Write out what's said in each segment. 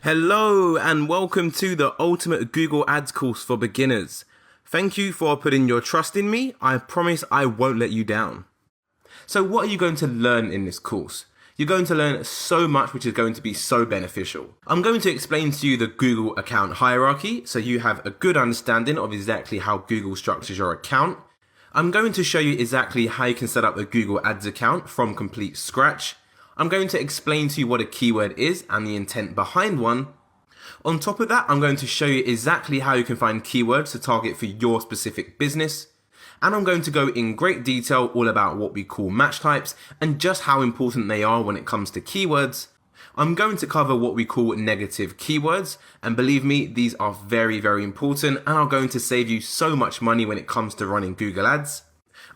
Hello and welcome to the Ultimate Google Ads course for beginners. Thank you for putting your trust in me. I promise I won't let you down. So what are you going to learn in this course? You're going to learn so much which is going to be so beneficial. I'm going to explain to you the Google account hierarchy so you have a good understanding of exactly how Google structures your account. I'm going to show you exactly how you can set up a Google Ads account from complete scratch. I'm going to explain to you what a keyword is and the intent behind one. On top of that, I'm going to show you exactly how you can find keywords to target for your specific business. And I'm going to go in great detail all about what we call match types and just how important they are when it comes to keywords. I'm going to cover what we call negative keywords, and believe me, these are very, very important and are going to save you so much money when it comes to running Google Ads.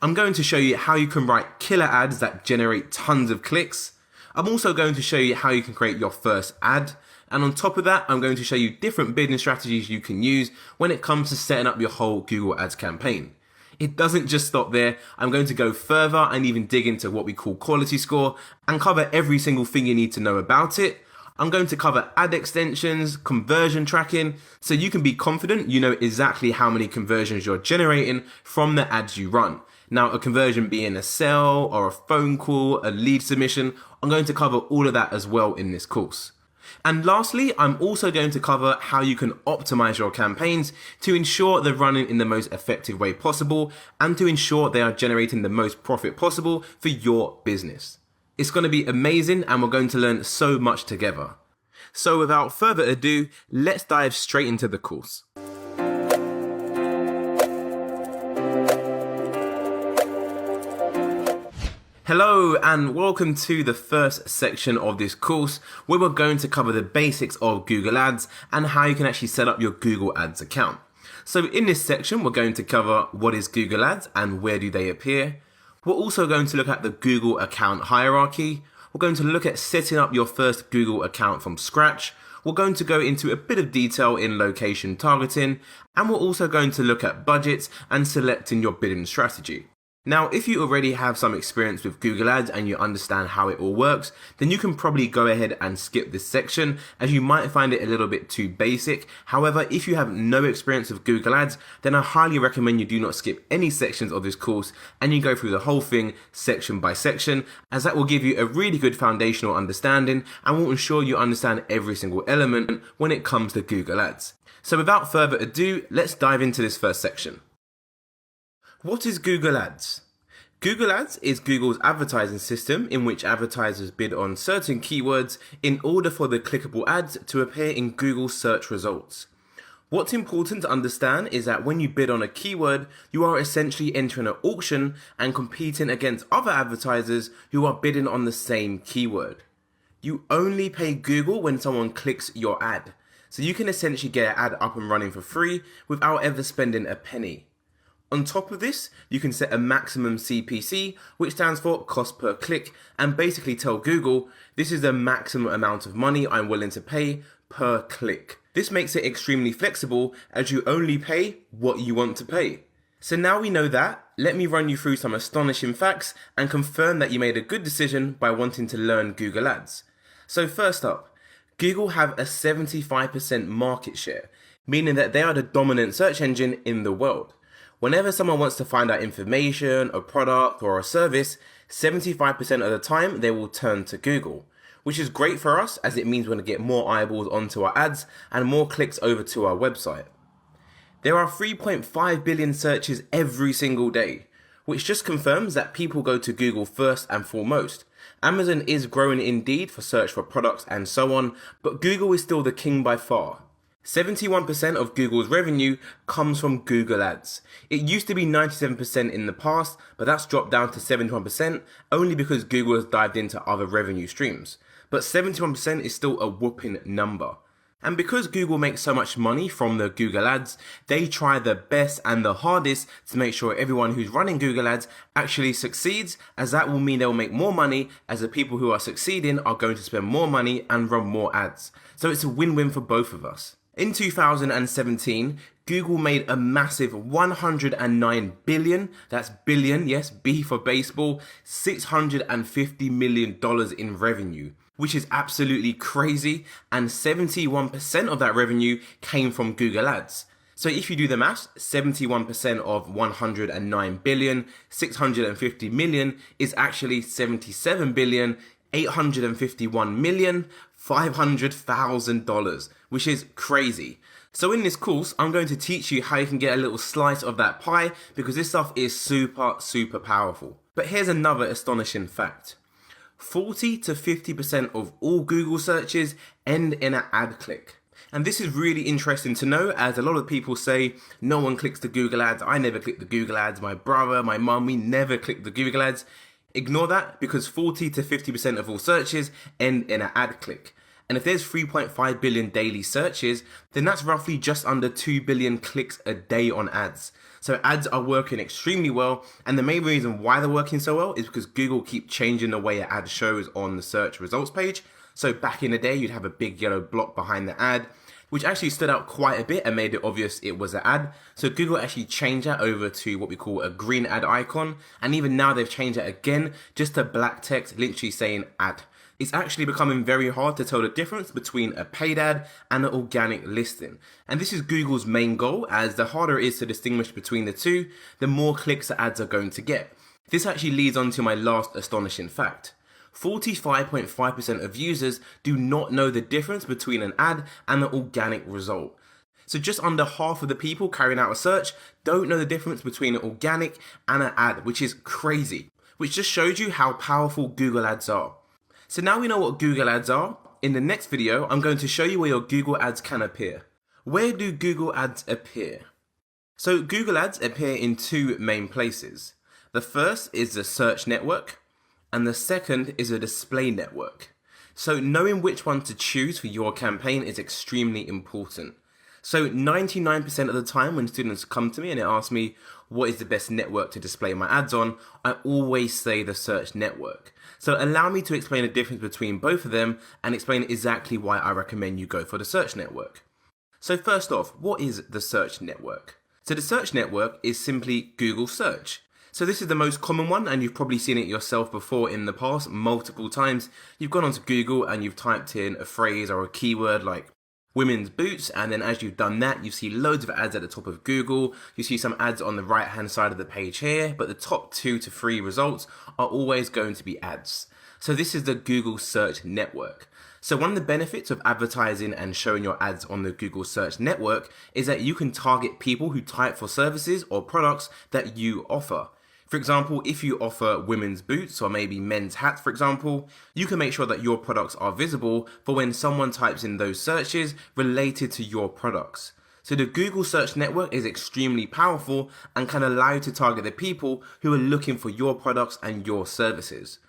I'm going to show you how you can write killer ads that generate tons of clicks. I'm also going to show you how you can create your first ad. And on top of that, I'm going to show you different bidding strategies you can use when it comes to setting up your whole Google Ads campaign. It doesn't just stop there. I'm going to go further and even dig into what we call quality score and cover every single thing you need to know about it. I'm going to cover ad extensions, conversion tracking, so you can be confident you know exactly how many conversions you're generating from the ads you run. Now, a conversion being a sale or a phone call, a lead submission, I'm going to cover all of that as well in this course. And lastly, I'm also going to cover how you can optimize your campaigns to ensure they're running in the most effective way possible and to ensure they are generating the most profit possible for your business. It's going to be amazing and we're going to learn so much together. So without further ado, let's dive straight into the course. Hello and welcome to the first section of this course where we're going to cover the basics of Google Ads and how you can actually set up your Google Ads account. So in this section we're going to cover what is Google Ads and where do they appear. We're also going to look at the Google account hierarchy. We're going to look at setting up your first Google account from scratch. We're going to go into a bit of detail in location targeting, and we're also going to look at budgets and selecting your bidding strategy. Now, if you already have some experience with Google Ads and you understand how it all works, then you can probably go ahead and skip this section as you might find it a little bit too basic. However, if you have no experience with Google Ads, then I highly recommend you do not skip any sections of this course and you go through the whole thing section by section, as that will give you a really good foundational understanding and will ensure you understand every single element when it comes to Google Ads. So without further ado, let's dive into this first section. What is Google Ads? Google Ads is Google's advertising system in which advertisers bid on certain keywords in order for the clickable ads to appear in Google search results. What's important to understand is that when you bid on a keyword, you are essentially entering an auction and competing against other advertisers who are bidding on the same keyword. You only pay Google when someone clicks your ad, so you can essentially get an ad up and running for free without ever spending a penny. On top of this, you can set a maximum CPC, which stands for cost per click, and basically tell Google, this is the maximum amount of money I'm willing to pay per click. This makes it extremely flexible as you only pay what you want to pay. So now we know that, let me run you through some astonishing facts and confirm that you made a good decision by wanting to learn Google Ads. So first up, Google have a 75% market share, meaning that they are the dominant search engine in the world. Whenever someone wants to find out information, a product or a service, 75% of the time they will turn to Google, which is great for us as it means we're going to get more eyeballs onto our ads and more clicks over to our website. There are 3.5 billion searches every single day, which just confirms that people go to Google first and foremost. Amazon is growing indeed for search for products and so on, but Google is still the king by far. 71% of Google's revenue comes from Google Ads. It used to be 97% in the past, but that's dropped down to 71% only because Google has dived into other revenue streams. But 71% is still a whopping number. And because Google makes so much money from the Google Ads, they try the best and the hardest to make sure everyone who's running Google Ads actually succeeds, as that will mean they'll make more money as the people who are succeeding are going to spend more money and run more ads. So it's a win-win for both of us. In 2017, Google made a massive $109 billion, that's billion, yes, B for baseball, $650 million in revenue, which is absolutely crazy, and 71% of that revenue came from Google Ads. So if you do the maths, 71% of 109 billion, 650 million is actually 77 billion, 851 million, $500,000, which is crazy. So in this course, I'm going to teach you how you can get a little slice of that pie because this stuff is super powerful. But here's another astonishing fact. 40 to 50% of all Google searches end in an ad click. And this is really interesting to know, as a lot of people say, no one clicks the Google ads. I never click the Google ads. My brother, my mum, we never click the Google ads. Ignore that, because 40 to 50% of all searches end in an ad click. And if there's 3.5 billion daily searches, then that's roughly just under 2 billion clicks a day on ads. So ads are working extremely well, and the main reason why they're working so well is because Google keep changing the way an ad shows on the search results page. So back in the day, you'd have a big yellow block behind the ad, which actually stood out quite a bit and made it obvious it was an ad. So Google actually changed that over to what we call a green ad icon. And even now they've changed it again, just to black text, literally saying ad. It's actually becoming very hard to tell the difference between a paid ad and an organic listing. And this is Google's main goal, as the harder it is to distinguish between the two, the more clicks the ads are going to get. This actually leads on to my last astonishing fact. 45.5% of users do not know the difference between an ad and an organic result. So just under half of the people carrying out a search don't know the difference between an organic and an ad, which is crazy, which just shows you how powerful Google Ads are. So now we know what Google Ads are. In the next video, I'm going to show you where your Google Ads can appear. Where do Google Ads appear? So Google Ads appear in two main places. The first is the search network, and the second is a display network. So knowing which one to choose for your campaign is extremely important. So 99% of the time when students come to me and they ask me what is the best network to display my ads on, I always say the search network. So allow me to explain the difference between both of them and explain exactly why I recommend you go for the search network. So first off, what is the search network? So the search network is simply Google search. So this is the most common one, and you've probably seen it yourself before in the past multiple times. You've gone onto Google and you've typed in a phrase or a keyword like women's boots, and then as you've done that, you see loads of ads at the top of Google. You see some ads on the right hand side of the page here, but the top 2 to 3 results are always going to be ads. So this is the Google search network. So one of the benefits of advertising and showing your ads on the Google search network is that you can target people who type for services or products that you offer. For example, if you offer women's boots or maybe men's hats, for example, you can make sure that your products are visible for when someone types in those searches related to your products. So the Google search network is extremely powerful and can allow you to target the people who are looking for your products and your services.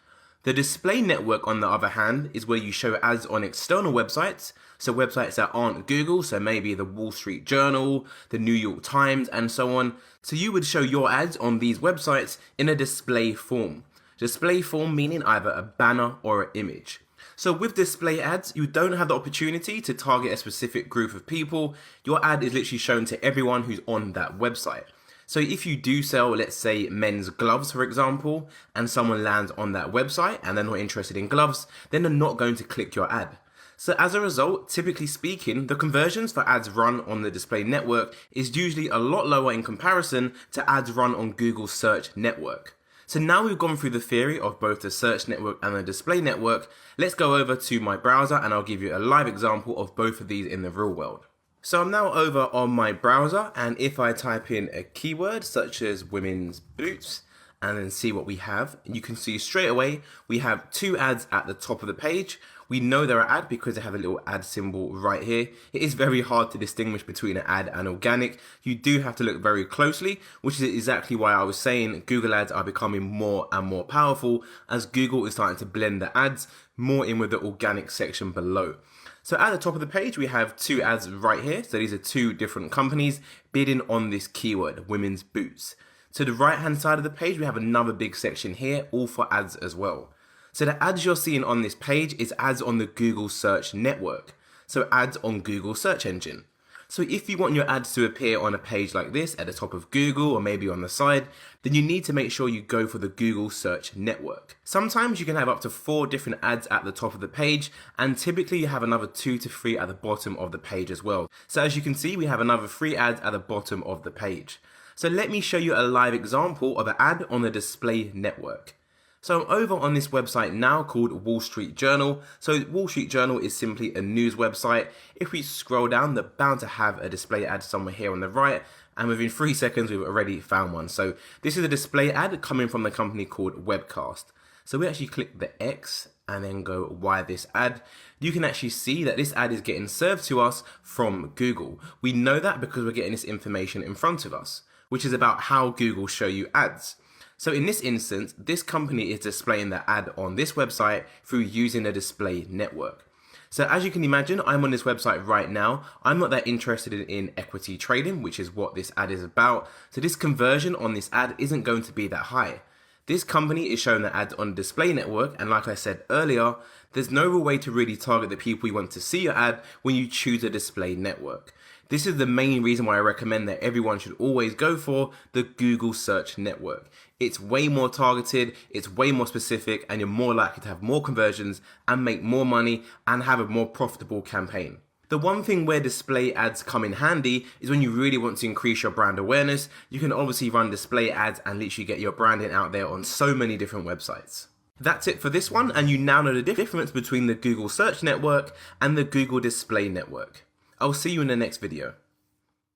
The display network, on the other hand, is where you show ads on external websites, so websites that aren't Google, so maybe the Wall Street Journal, the New York Times, and so on. So you would show your ads on these websites in a display form. Display form meaning either a banner or an image. So with display ads, you don't have the opportunity to target a specific group of people. Your ad is literally shown to everyone who's on that website. So if you do sell, let's say, men's gloves, for example, and someone lands on that website and they're not interested in gloves, then they're not going to click your ad. So as a result, typically speaking, the conversions for ads run on the display network is usually a lot lower in comparison to ads run on Google's search network. So now we've gone through the theory of both the search network and the display network, let's go over to my browser and I'll give you a live example of both of these in the real world. So I'm now over on my browser, and if I type in a keyword such as women's boots and then see what we have, you can see straight away we have 2 ads at the top of the page. We know they're an ad because they have a little ad symbol right here. It is very hard to distinguish between an ad and organic. You do have to look very closely, which is exactly why I was saying Google ads are becoming more and more powerful as Google is starting to blend the ads more in with the organic section below. So at the top of the page, we have 2 ads right here. So these are 2 different companies bidding on this keyword, women's boots. To the right hand side of the page, we have another big section here, all for ads as well. So the ads you're seeing on this page is ads on the Google search network. So ads on Google search engine. So if you want your ads to appear on a page like this at the top of Google or maybe on the side, then you need to make sure you go for the Google search network. Sometimes you can have up to 4 different ads at the top of the page, and typically you have another 2 to 3 at the bottom of the page as well. So as you can see, we have another 3 ads at the bottom of the page. So let me show you a live example of an ad on the display network. So I'm over on this website now called Wall Street Journal. So Wall Street Journal is simply a news website. If we scroll down, they're bound to have a display ad somewhere here on the right. And within 3 seconds, we've already found one. So this is a display ad coming from the company called Webcast. So we actually click the X and then go why this ad. You can actually see that this ad is getting served to us from Google. We know that because we're getting this information in front of us, which is about how Google show you ads. So in this instance, this company is displaying the ad on this website through using a display network. So as you can imagine, I'm on this website right now. I'm not that interested in equity trading, which is what this ad is about. So this conversion on this ad isn't going to be that high. This company is showing the ad on a display network, and like I said earlier, there's no real way to really target the people you want to see your ad when you choose a display network. This is the main reason why I recommend that everyone should always go for the Google search network. It's way more targeted, it's way more specific, and you're more likely to have more conversions and make more money and have a more profitable campaign. The one thing where display ads come in handy is when you really want to increase your brand awareness. You can obviously run display ads and literally get your branding out there on so many different websites. That's it for this one, and you now know the difference between the Google search network and the Google display network. I'll see you in the next video.